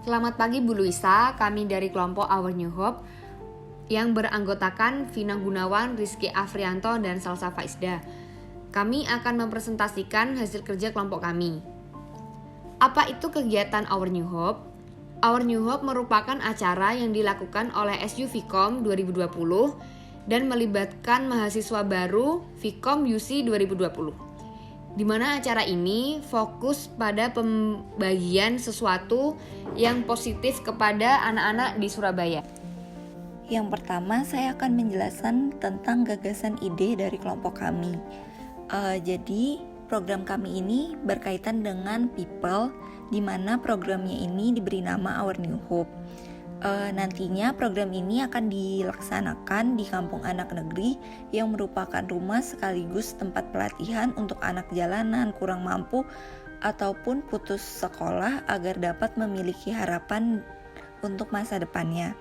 Selamat pagi Bu Luisa, kami dari kelompok Our New Hope yang beranggotakan Vina Gunawan, Rizky Afrianto, dan Salsa Faizda. Kami akan mempresentasikan hasil kerja kelompok kami. Apa itu kegiatan Our New Hope? Our New Hope merupakan acara yang dilakukan oleh SU Vkom 2020 dan melibatkan mahasiswa baru Vkom UC 2020. Di mana acara ini fokus pada pembagian sesuatu yang positif kepada anak-anak di Surabaya. Yang pertama, saya akan menjelaskan tentang gagasan ide dari kelompok kami. Jadi, program kami ini berkaitan dengan people, di mana programnya ini diberi nama Our New Hope. Nantinya program ini akan dilaksanakan di Kampung Anak Negeri yang merupakan rumah sekaligus tempat pelatihan untuk anak jalanan, kurang mampu, ataupun putus sekolah agar dapat memiliki harapan untuk masa depannya.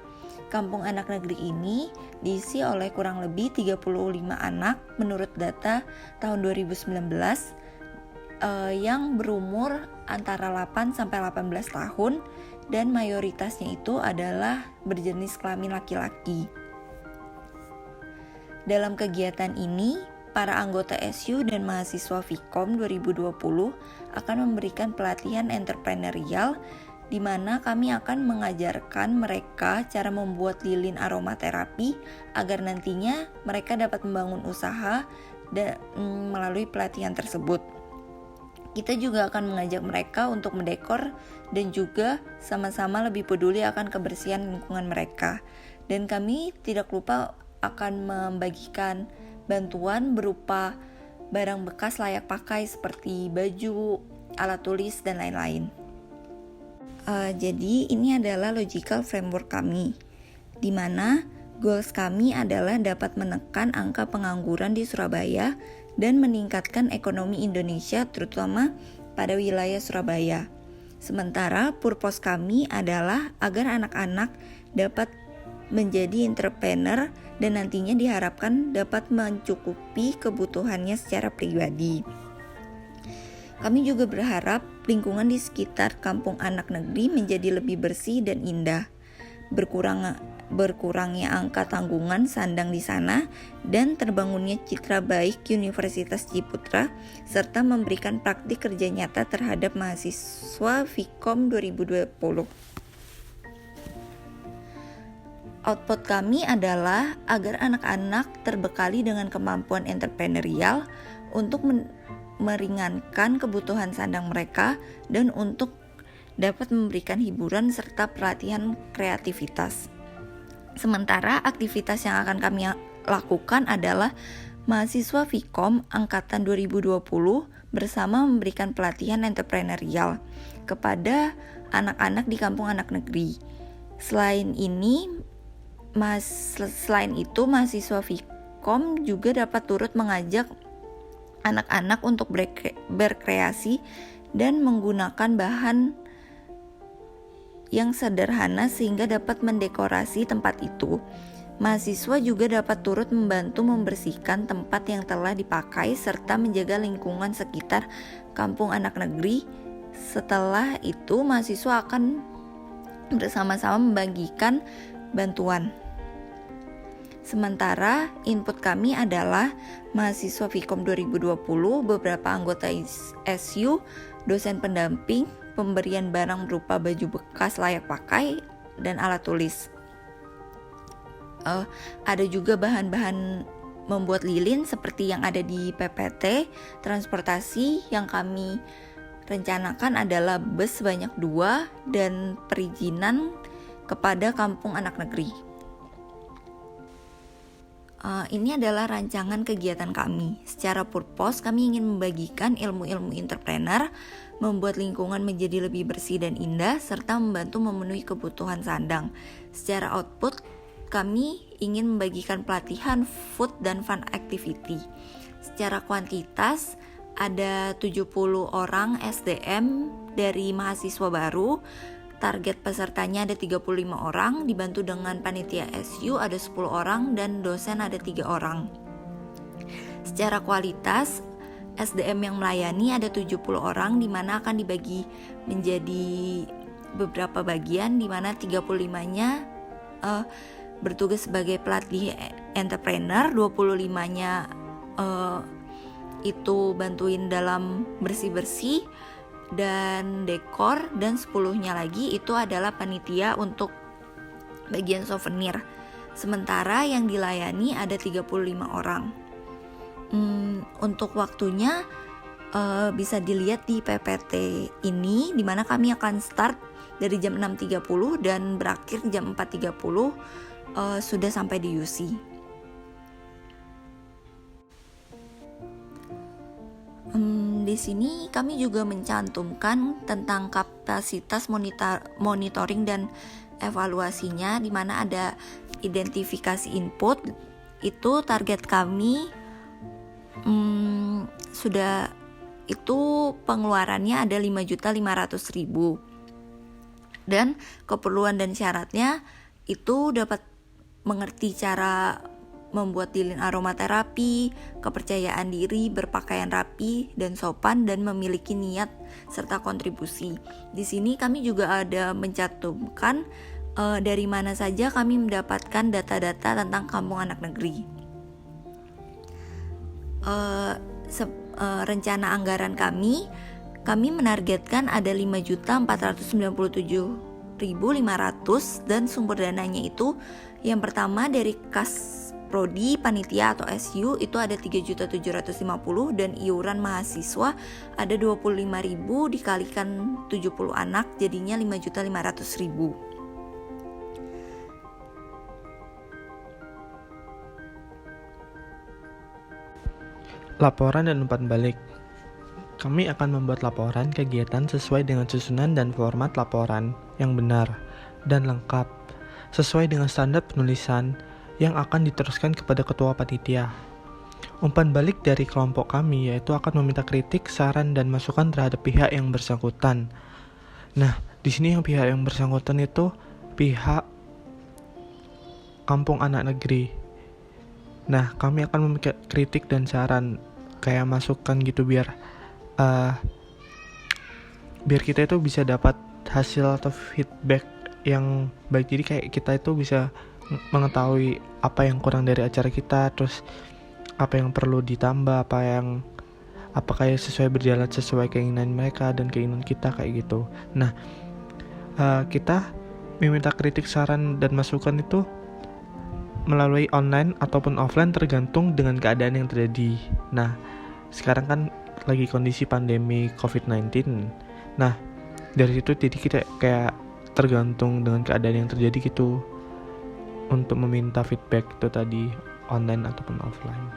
Kampung Anak Negeri ini diisi oleh kurang lebih 35 anak menurut data tahun 2019 yang berumur antara 8 sampai 18 tahun dan mayoritasnya itu adalah berjenis kelamin laki-laki. Dalam kegiatan ini, para anggota SU dan mahasiswa Vkom 2020 akan memberikan pelatihan entrepreneurial di mana kami akan mengajarkan mereka cara membuat lilin aromaterapi agar nantinya mereka dapat membangun usaha melalui pelatihan tersebut. Kita juga akan mengajak mereka untuk mendekor dan juga sama-sama lebih peduli akan kebersihan lingkungan mereka. Dan kami tidak lupa akan membagikan bantuan berupa barang bekas layak pakai seperti baju, alat tulis, dan lain-lain. Jadi ini adalah logical framework kami, di mana goals kami adalah dapat menekan angka pengangguran di Surabaya dan meningkatkan ekonomi Indonesia terutama pada wilayah Surabaya. Sementara purpose kami adalah agar anak-anak dapat menjadi entrepreneur dan nantinya diharapkan dapat mencukupi kebutuhannya secara pribadi. Kami juga berharap lingkungan di sekitar Kampung Anak Negeri menjadi lebih bersih dan indah. Berkurangnya angka tanggungan sandang di sana dan terbangunnya citra baik Universitas Ciputra serta memberikan praktik kerja nyata terhadap mahasiswa Vkom 2020. Output kami adalah agar anak-anak terbekali dengan kemampuan entrepreneurial untuk meringankan kebutuhan sandang mereka dan untuk dapat memberikan hiburan serta pelatihan kreativitas. Sementara aktivitas yang akan kami lakukan adalah mahasiswa Vkom angkatan 2020 bersama memberikan pelatihan entrepreneurial kepada anak-anak di Kampung Anak Negeri. Selain itu, mahasiswa Vkom juga dapat turut mengajak anak-anak untuk berkreasi dan menggunakan bahan yang sederhana sehingga dapat mendekorasi tempat itu. Mahasiswa juga dapat turut membantu membersihkan tempat yang telah dipakai serta menjaga lingkungan sekitar Kampung Anak Negeri. Setelah itu, mahasiswa akan bersama-sama membagikan bantuan. Sementara input kami adalah mahasiswa Vkom 2020, beberapa anggota SU, dosen pendamping, pemberian barang berupa baju bekas layak pakai, dan alat tulis. Ada juga bahan-bahan membuat lilin seperti yang ada di PPT. Transportasi yang kami rencanakan adalah bus sebanyak 2 dan perizinan kepada Kampung Anak Negeri. Ini adalah rancangan kegiatan kami. Secara purpose, kami ingin membagikan ilmu-ilmu entrepreneur, membuat lingkungan menjadi lebih bersih dan indah, serta membantu memenuhi kebutuhan sandang. Secara output, kami ingin membagikan pelatihan, food, dan fun activity. Secara kuantitas, ada 70 orang SDM dari mahasiswa baru. Target pesertanya ada 35 orang, dibantu dengan panitia SU ada 10 orang, dan dosen ada 3 orang. Secara kualitas, SDM yang melayani ada 70 orang, di mana akan dibagi menjadi beberapa bagian, di mana 35-nya bertugas sebagai pelatih entrepreneur, 25-nya itu bantuin dalam bersih-bersih dan dekor, dan 10-nya lagi itu adalah panitia untuk bagian souvenir. Sementara yang dilayani ada 35 orang. Untuk waktunya bisa dilihat di PPT ini, di mana kami akan start dari jam 6.30 dan berakhir jam 4.30 sudah sampai di UC. Di sini kami juga mencantumkan tentang kapasitas monitoring dan evaluasinya, di mana ada identifikasi input. Itu target kami sudah, itu pengeluarannya ada 5.500.000. Dan keperluan dan syaratnya itu dapat mengerti cara membuat lilin aromaterapi, kepercayaan diri, berpakaian rapi dan sopan, dan memiliki niat serta kontribusi. Di sini kami juga ada mencantumkan dari mana saja kami mendapatkan data-data tentang kampung anak negeri. Rencana anggaran kami menargetkan ada 5.497.500, dan sumber dananya itu yang pertama dari kas prodi panitia atau SU itu ada 3.750.000, dan iuran mahasiswa ada 25.000 dikalikan 70 anak jadinya 5.500.000. Laporan dan umpan balik. Kami akan membuat laporan kegiatan sesuai dengan susunan dan format laporan yang benar dan lengkap, sesuai dengan standar penulisan yang akan diteruskan kepada ketua panitia. Umpan balik dari kelompok kami yaitu akan meminta kritik, saran, dan masukan terhadap pihak yang bersangkutan. Nah, di sini yang pihak yang bersangkutan itu pihak kampung anak negeri. Nah, kami akan meminta kritik dan saran, kayak masukan gitu, biar kita itu bisa dapat hasil atau feedback yang baik. Jadi kayak kita itu bisa mengetahui apa yang kurang dari acara kita, terus apa yang perlu ditambah, apakah sesuai berjalan sesuai keinginan mereka dan keinginan kita, kayak gitu. Nah, kita meminta kritik, saran, dan masukan itu melalui online ataupun offline tergantung dengan keadaan yang terjadi. Nah, sekarang kan lagi kondisi pandemi COVID-19. Nah, dari situ jadi kita kayak tergantung dengan keadaan yang terjadi gitu untuk meminta feedback itu tadi, online ataupun offline.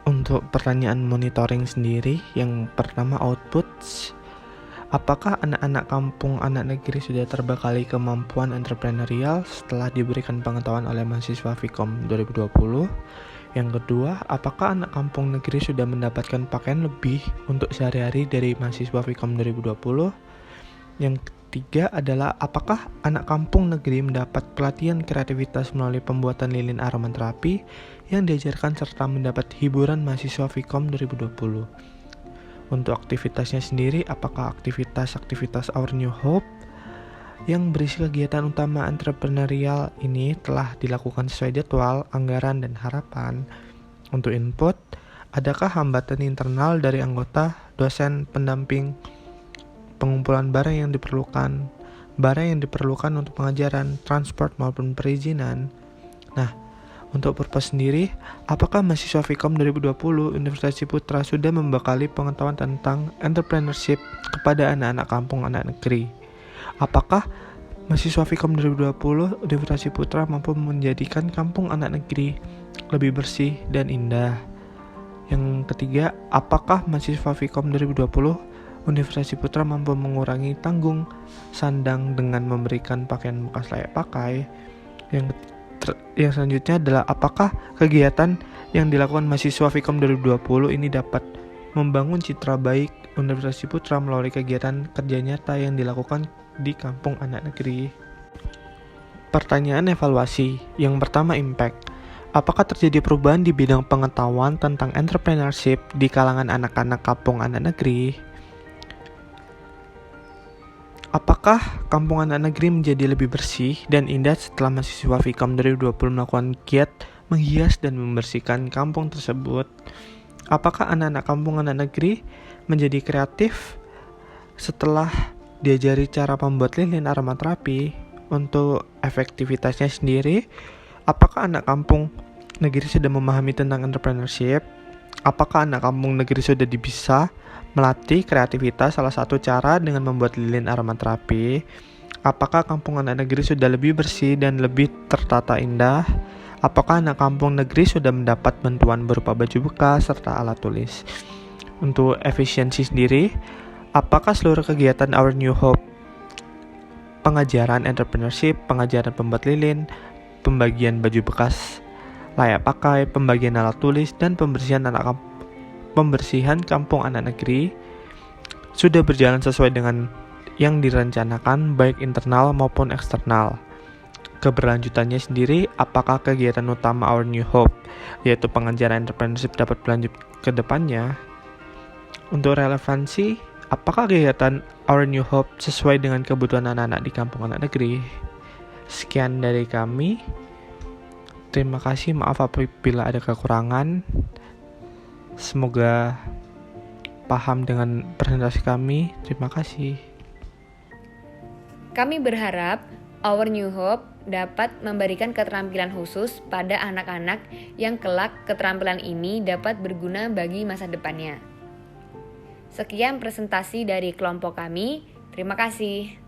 Untuk pertanyaan monitoring sendiri, yang pertama outputs. Apakah anak-anak kampung anak negeri sudah terbekali kemampuan entrepreneurial setelah diberikan pengetahuan oleh mahasiswa Vkom 2020? Yang kedua, apakah anak kampung negeri sudah mendapatkan pakaian lebih untuk sehari-hari dari mahasiswa Vkom 2020? Yang ketiga adalah apakah anak kampung negeri mendapat pelatihan kreativitas melalui pembuatan lilin aromaterapi yang diajarkan serta mendapat hiburan mahasiswa Vkom 2020? Untuk aktivitasnya sendiri, apakah aktivitas Our New Hope yang berisi kegiatan utama entrepreneurial ini telah dilakukan sesuai jadwal, anggaran, dan harapan? Untuk input, adakah hambatan internal dari anggota, dosen, pendamping, pengumpulan barang yang diperlukan untuk pengajaran, transport maupun perizinan? Nah, untuk purpose sendiri, apakah mahasiswa Vkom 2020 Universitas Ciputra sudah membekali pengetahuan tentang entrepreneurship kepada anak-anak kampung anak negeri? Apakah mahasiswa Vkom 2020 Universitas Ciputra mampu menjadikan kampung anak negeri lebih bersih dan indah? Yang ketiga, apakah mahasiswa Vkom 2020 Universitas Ciputra mampu mengurangi tanggung sandang dengan memberikan pakaian bekas layak pakai? Yang selanjutnya adalah apakah kegiatan yang dilakukan mahasiswa Vkom 2020 ini dapat membangun citra baik Universitas Ciputra melalui kegiatan kerja nyata yang dilakukan di kampung anak negeri? Pertanyaan evaluasi. Yang pertama, impact. Apakah terjadi perubahan di bidang pengetahuan tentang entrepreneurship di kalangan anak-anak kampung anak negeri? Apakah kampung anak negeri menjadi lebih bersih dan indah setelah mahasiswa Vkom 2020 melakukan giat menghias dan membersihkan kampung tersebut? Apakah anak-anak kampung anak negeri menjadi kreatif setelah diajari cara membuat lilin aromaterapi? Untuk efektivitasnya sendiri, apakah anak kampung negeri sudah memahami tentang entrepreneurship? Apakah anak kampung negeri sudah bisa melatih kreativitas salah satu cara dengan membuat lilin aromaterapi? Apakah kampung anak negeri sudah lebih bersih dan lebih tertata indah? Apakah anak kampung negeri sudah mendapat bantuan berupa baju bekas serta alat tulis? Untuk efisiensi sendiri, apakah seluruh kegiatan Our New Hope, pengajaran entrepreneurship, pengajaran pembuat lilin, pembagian baju bekas layak pakai, pembagian alat tulis, dan pembersihan kampung anak negeri sudah berjalan sesuai dengan yang direncanakan baik internal maupun eksternal? Keberlanjutannya sendiri, apakah kegiatan utama Our New Hope, yaitu pengajaran entrepreneurship, dapat berlanjut ke depannya? Untuk relevansi, apakah kegiatan Our New Hope sesuai dengan kebutuhan anak-anak di kampung anak negeri? Sekian dari kami. Terima kasih, maaf apabila ada kekurangan. Semoga paham dengan presentasi kami. Terima kasih. Kami berharap Our New Hope dapat memberikan keterampilan khusus pada anak-anak yang kelak keterampilan ini dapat berguna bagi masa depannya. Sekian presentasi dari kelompok kami. Terima kasih.